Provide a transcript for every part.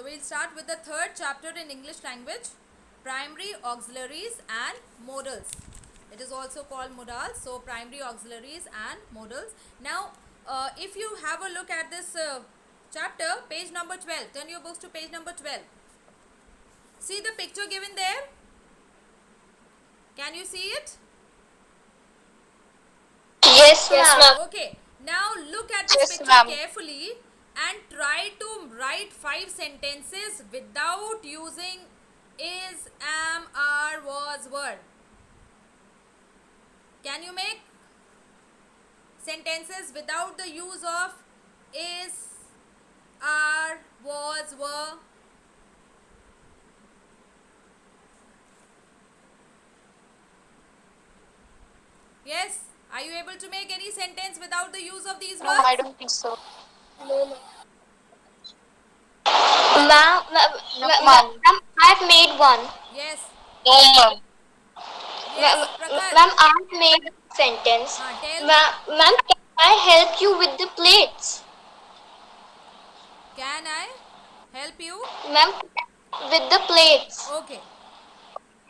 So we'll start with the third chapter in English language, primary auxiliaries and modals. It is also called modals, so primary auxiliaries and modals. Now, if you have a look at this chapter, page number 12, turn your books to page number 12. See the picture given there? Can you see it? Yes, ma'am. Okay. Now look at this Yes, picture ma'am. carefully and try to write 5 sentences without using is, am, are, was, were. Can you make sentences without the use of is, are, was, were? Yes? Are you able to make any sentence without the use of these No, I words? don't think so. No, ma'am. Ma'am, I've made one. Yes. No, ma'am. Yes, Prakhar. Ma'am, I've made a sentence. Tell. Ma'am, can I help you with the plates? Can I help you? Ma'am, with the plates. Okay.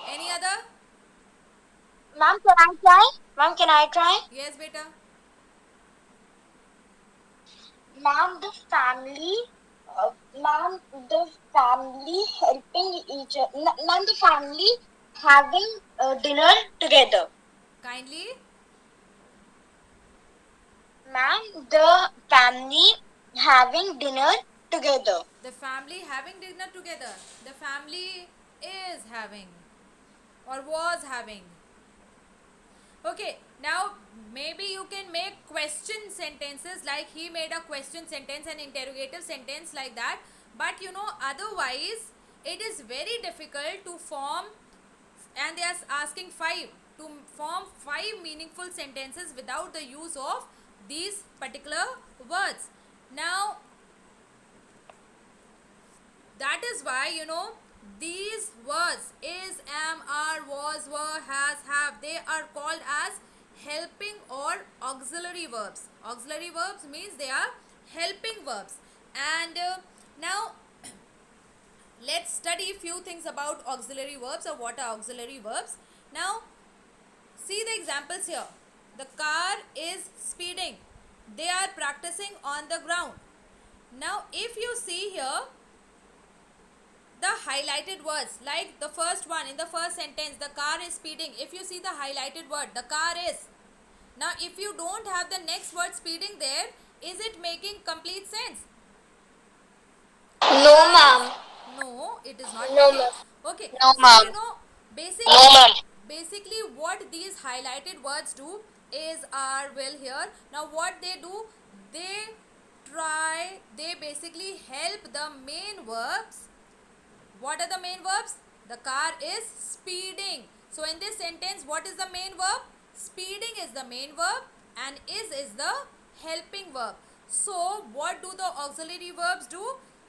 Any other? Ma'am, can I try? Ma'am, can I try? Yes, beta. Ma'am, ma'am, the family helping each other. Ma'am, the family having dinner together. Kindly. Ma'am, the family having dinner together. The family having dinner together. The family is having or was having. Okay, now maybe you can make question sentences like he made a question sentence and interrogative sentence like that. But otherwise it is very difficult to form, and they are asking to form 5 meaningful sentences without the use of these particular words. Now, that is why these words is, am, are, was, were, has, have, they are called as helping or auxiliary verbs. Auxiliary verbs means they are helping verbs. And now let's study few things about auxiliary verbs or what are auxiliary verbs. Now see the examples here. The car is speeding. They are practicing on the ground. Now if you see here the highlighted words, like the first one in the first sentence, the car is speeding. If you see the highlighted word, the car is. Now if you don't have the next word speeding there, is it making complete sense? No, ma'am. No, it is not No, making. ma'am. Okay, No, so ma'am. basically, No, ma'am. basically what these highlighted words do is, are, will here. Now what they do, they basically help the main verbs. What are the main verbs? The car is speeding. So in this sentence, what is the main verb? Speeding is the main verb and is the helping verb. So what do the auxiliary verbs do?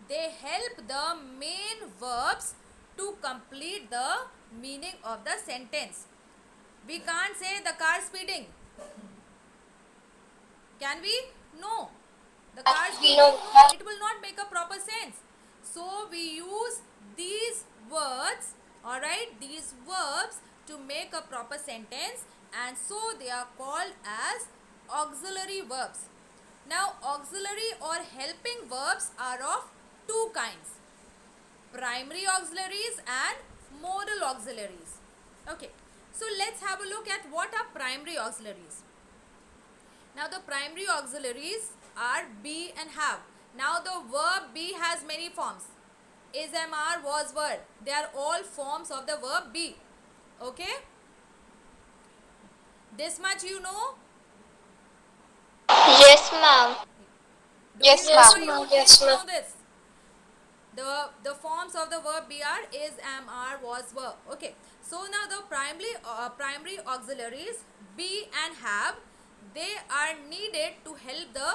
They help the main verbs to complete the meaning of the sentence. We can't say the car speeding. Can we? No. The car speeding, No, no, it will not make a proper sense. So we use these words, alright, these verbs to make a proper sentence, and so they are called as auxiliary verbs. Now auxiliary or helping verbs are of two kinds: primary auxiliaries and modal auxiliaries. Okay, so let's have a look at what are primary auxiliaries. Now the primary auxiliaries are be and have. Now the verb be has many forms: is, am, are, was, were. They are all forms of the verb be. Okay, this much you know. Yes, ma'am. Do Yes, you ma'am. or you Yes, didn't ma'am. know this? The forms of the verb be are is, am, are, was, were. Okay, so now the primary auxiliaries be and have, they are needed to help the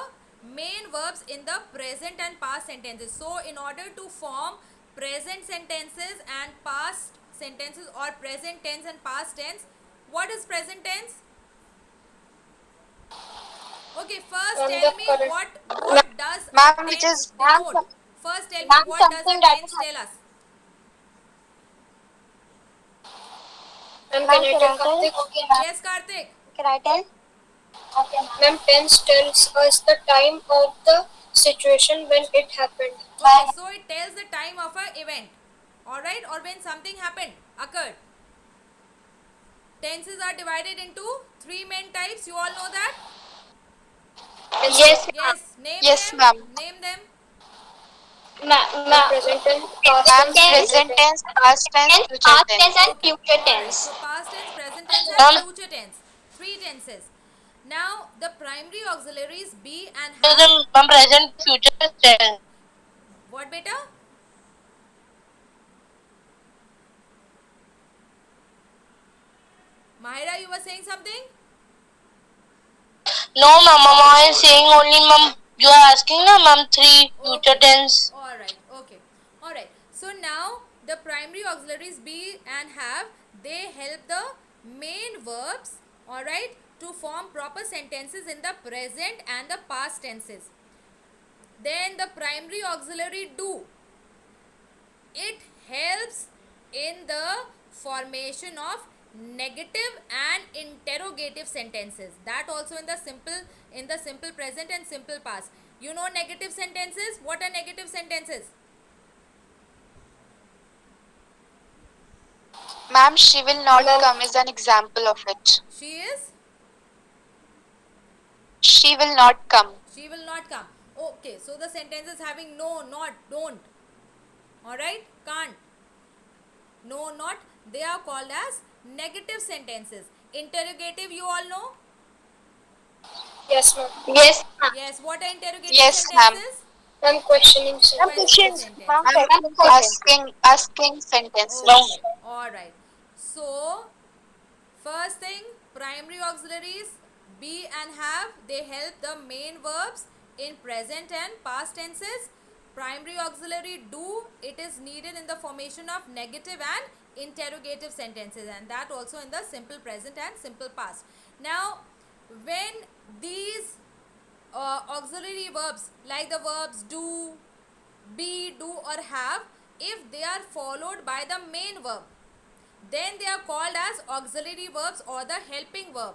main verbs in the present and past sentences. So in order to form present sentences and past sentences, or present tense and past tense, what is present tense? Okay, first Ma'am, tell me the what correct. does a Ma'am, which tense is denote? First tell Ma'am, what does a something that tense is tell us? Ma'am, Ma'am, can I can tell I tell? Karthik? Okay, ma'am. Yes, Karthik. Can I tell? Okay, Ma'am, tense tells us the time of the situation when it happened. Okay, so it tells the time of a event, all right, or when something happened, occurred. Tenses are divided into three main types. You all know that? Yes, Yes. Name Yes, them. ma'am. Name them. ma'am. Present tense, past Ma'am, tense, present tense, past tense, future tense. and Okay. future All right. tense. So past tense, present tense, and Ma'am, future tense. Three tenses. Now the primary auxiliaries be and so have. the ma'am, present, future tense. What, beta? Mahira, you were saying something? No, ma'am, I am saying only, ma'am, you are asking, na, ma'am, three future tense. All right. Okay. All right. So now the primary auxiliaries be and have, they help the main verbs, all right, to form proper sentences in the present and the past tenses. Then the primary auxiliary do, it helps in the formation of negative and interrogative sentences, that also in the simple present and simple past. You know negative sentences. What are negative sentences? Ma'am, she will not Ma'am. come is an example of it. She is, She will not come. she will not come. Okay, so the sentences having no, not, don't, all right, can't, no, not, they are called as negative sentences. Interrogative, you all know. Yes, ma'am. Yes, ma'am. Yes, what are interrogative Yes, ma'am. sentences? Ma'am, questioning Ma'am, Question sentence. questions. Ma'am, sentences. Ma'am, asking sentences. Okay, all right. So, first thing, primary auxiliaries be and have, they help the main verbs in present and past tenses. Primary auxiliary do, it is needed in the formation of negative and interrogative sentences, and that also in the simple present and simple past. Now, when these auxiliary verbs like the verbs do, be, do, or have, if they are followed by the main verb, then they are called as auxiliary verbs or the helping verb.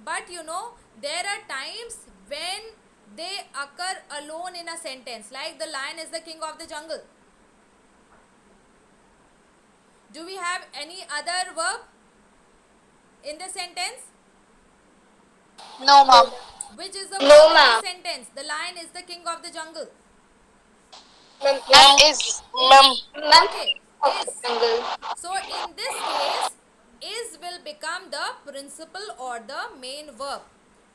But you know, there are times when they occur alone in a sentence, like the lion is the king of the jungle. Do we have any other verb in the sentence? No, ma'am. Which is the No, verb in ma'am. the sentence? The lion is the king of the jungle. Ma'am, Ma'am, is, ma'am, Ma'am, Okay, is. jungle. So in this case, is will become the principal or the main verb.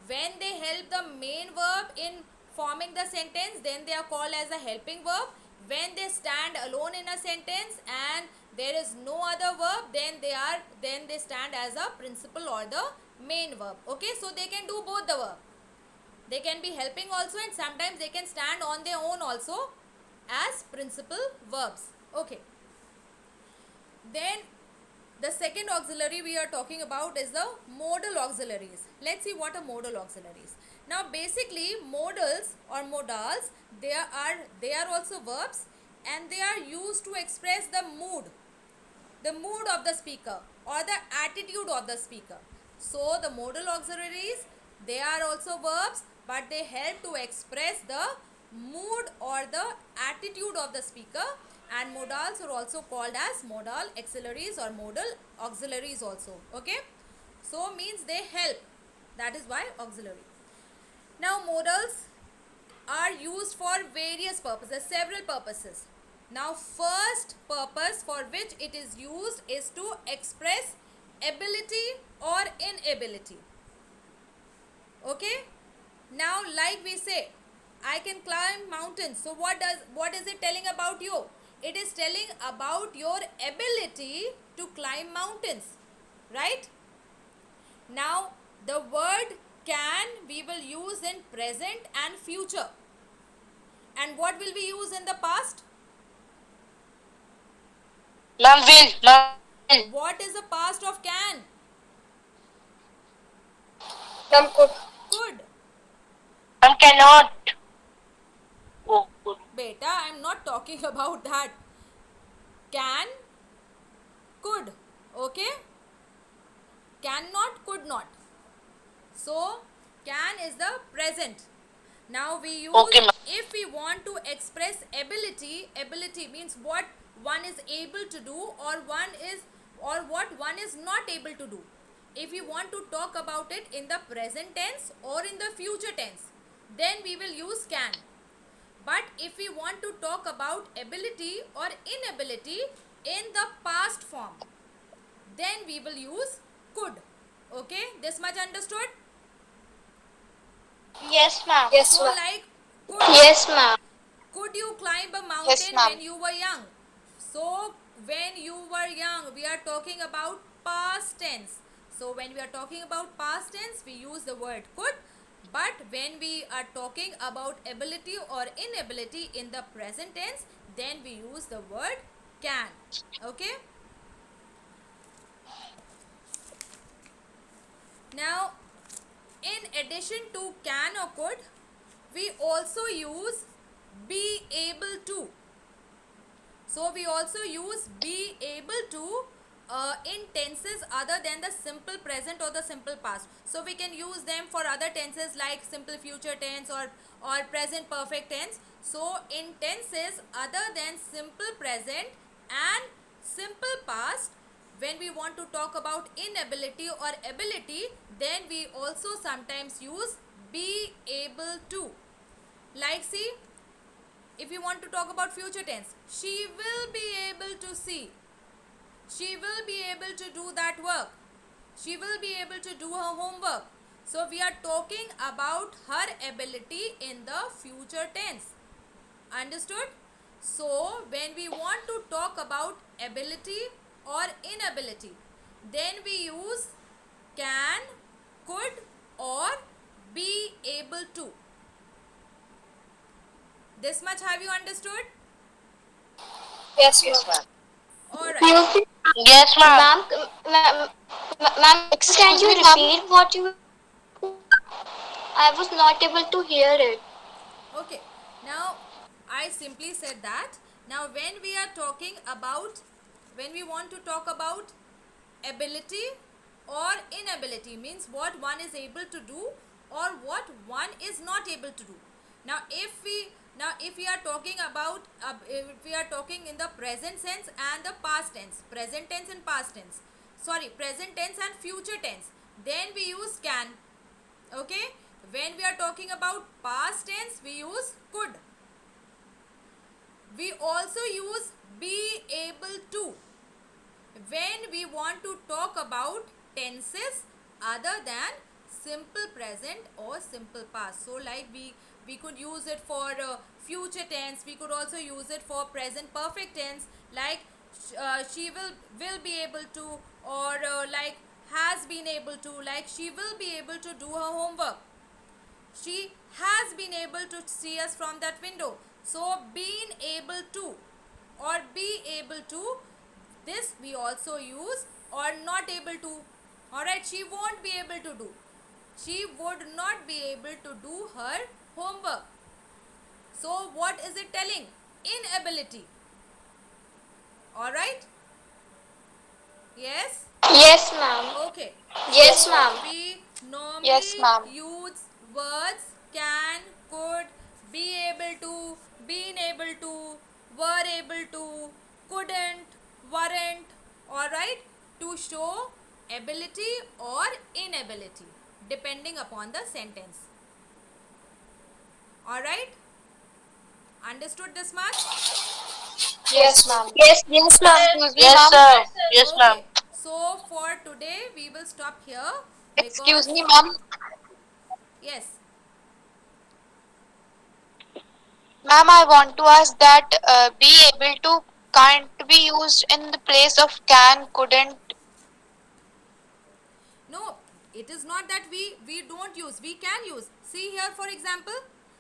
When they help the main verb in forming the sentence, then they are called as a helping verb. When they stand alone in a sentence and there is no other verb, then they stand as a principal or the main verb. Okay, so they can do both the verb. They can be helping also, and sometimes they can stand on their own also as principal verbs. Okay. Then the second auxiliary we are talking about is the modal auxiliaries. Let's see what are modal auxiliaries. Now basically modals or modals, they are also verbs, and they are used to express the mood of the speaker or the attitude of the speaker. So the modal auxiliaries, they are also verbs, but they help to express the mood or the attitude of the speaker, and modals are also called as modal auxiliaries or modal auxiliaries also. Okay, so means they help, that is why auxiliary. Now modals are used for various purposes, several purposes. Now first purpose for which it is used is to express ability or inability. Okay, now like we say, I can climb mountains. So what is it telling about you? It is telling about your ability to climb mountains, right? Now the word can we will use in present and future, and what will we use in the past? ma'am, will. What is the past of can? ma'am, could. Could. Ma'am, cannot. Oh, good. beta, I'm not talking about that. Can, could, okay? Cannot, could not. So can is the present. Now we use, Okay, ma'am. if we want to express ability, ability means what one is able to do or what one is not able to do. If we want to talk about it in the present tense or in the future tense, then we will use can. But if we want to talk about ability or inability in the past form, then we will use could. Okay, this much understood? Yes, ma'am. Yes, So ma'am. like, Yes, ma'am. could you climb a mountain Yes, ma'am. when you were young? So when you were young, we are talking about past tense. So when we are talking about past tense, we use the word could. But when we are talking about ability or inability in the present tense, then we use the word can. Okay? Now, in addition to can or could, we also use be able to. So we also use be able to in tenses other than the simple present or the simple past. So we can use them for other tenses like simple future tense or present perfect tense. So in tenses other than simple present and simple past, when we want to talk about inability or ability, then we also sometimes use be able to. Like, see, if you want to talk about future tense, she will be able to see, she will be able to do that work, she will be able to do her homework. So we are talking about her ability in the future tense. Understood? So when we want to talk about ability or inability, then we use can, could or be able to. This much have you understood? Yes, Yes, ma'am. ma'am. Alright. Yes, ma'am. Ma'am, can you repeat what you? I was not able to hear it. Okay. Now, I simply said that. Now, when we are talking about, when we want to talk about ability or inability, means what one is able to do or what one is not able to do. Now, if we are talking about, if we are talking in the present sense and the past tense, present tense and past tense, sorry, present tense and future tense, then we use can. Okay, when we are talking about past tense, we use could. We also use be able to when we want to talk about tenses other than simple present or simple past. So like we could use it for future tense, we could also use it for present perfect tense, like she will be able to, or like has been able to, like she will be able to do her homework, she has been able to see us from that window. So being able to or be able to, this we also use, or not able to. Alright, she won't be able to do, she would not be able to do her homework. So what is it telling? Inability. Alright? Yes? Yes, ma'am. Okay. Yes, So ma'am. we normally Yes, ma'am. use words can, could, be able to, been able to, were able to, couldn't, weren't, alright, to show ability or inability depending upon the sentence. Alright? Understood this much? Yes, ma'am. Yes, ma'am. Excuse me, Yes, ma'am. sir. Yes, ma'am. Okay. So for today we will stop here. Excuse Because me, ma'am. yes. Ma'am, I want to ask that be able to can't be used in the place of can, couldn't. No, it is not that we don't use. We can use. See here, for example,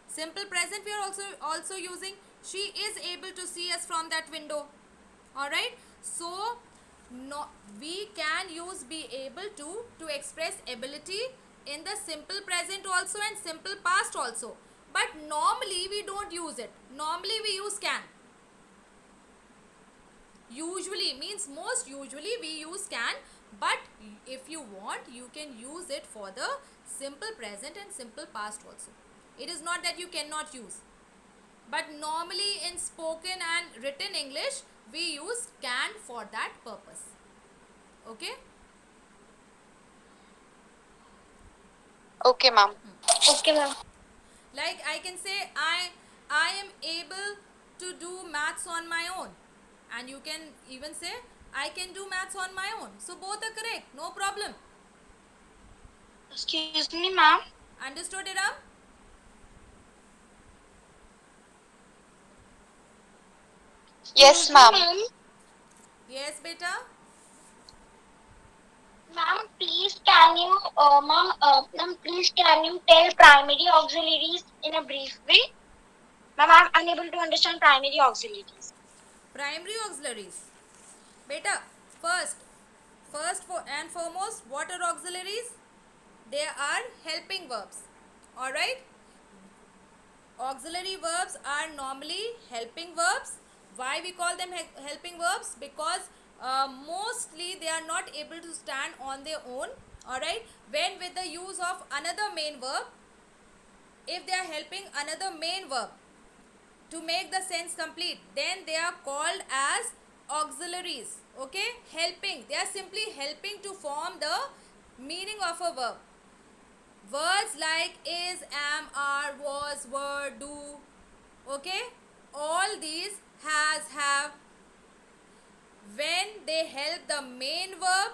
simple present we are also using. She is able to see us from that window. All right. So no, we can use be able to express ability in the simple present also and simple past also. but normally we don't use it. Normally we use can. Usually means most usually we use can, but if you want you can use it for the simple present and simple past also. It is not that you cannot use, but normally in spoken and written English we use can for that purpose. Okay. Okay, ma'am. Okay, ma'am. Like I can say I am able to do maths on my own, and you can even say I can do maths on my own. So both are correct, no problem. Excuse me, ma'am. Understood, Iram? Yes, ma'am. Yes, beta. Ma'am, please can you, ma'am, please can you tell primary auxiliaries in a brief way? Ma'am, I'm unable to understand primary auxiliaries. Primary auxiliaries. Beta, first for and foremost, what are auxiliaries? They are helping verbs. Alright? Auxiliary verbs are normally helping verbs. Why we call them helping verbs? Because mostly they are not able to stand on their own. Alright? When with the use of another main verb, if they are helping another main verb to make the sense complete, then they are called as auxiliaries. Okay, helping, they are simply helping to form the meaning of a verb. Words like is, am, are, was, were, do. Okay, all these has, have, when they help the main verb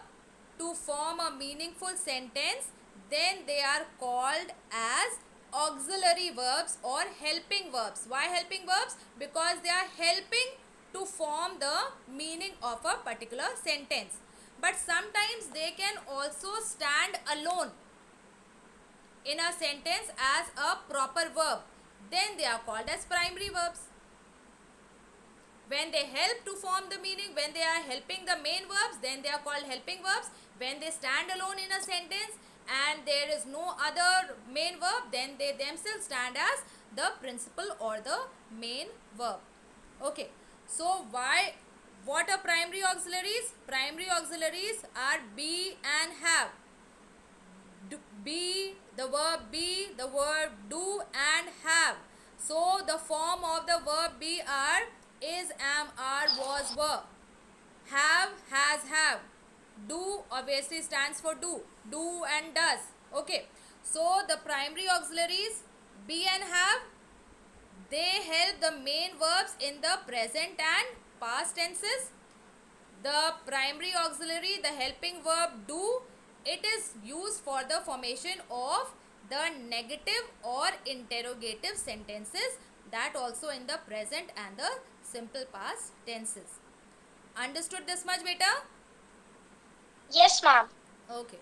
to form a meaningful sentence, then they are called as auxiliary verbs or helping verbs. Why helping verbs? Because they are helping to form the meaning of a particular sentence. But sometimes they can also stand alone in a sentence as a proper verb. Then they are called as primary verbs. When they help to form the meaning, when they are helping the main verbs, then they are called helping verbs. When they stand alone in a sentence and there is no other main verb, then they themselves stand as the principal or the main verb. Okay, so what are primary auxiliaries? Primary auxiliaries are be and have. Be, the verb be, the verb do and have. So the form of the verb be are is, am, are, was, were. Have, has, have. Do obviously stands for do and does. Okay, so the primary auxiliaries be and have, they help the main verbs in the present and past tenses. The primary auxiliary, the helping verb do, it is used for the formation of the negative or interrogative sentences, that also in the present and the simple past tenses. Understood this much, beta? Yes, ma'am. Okay.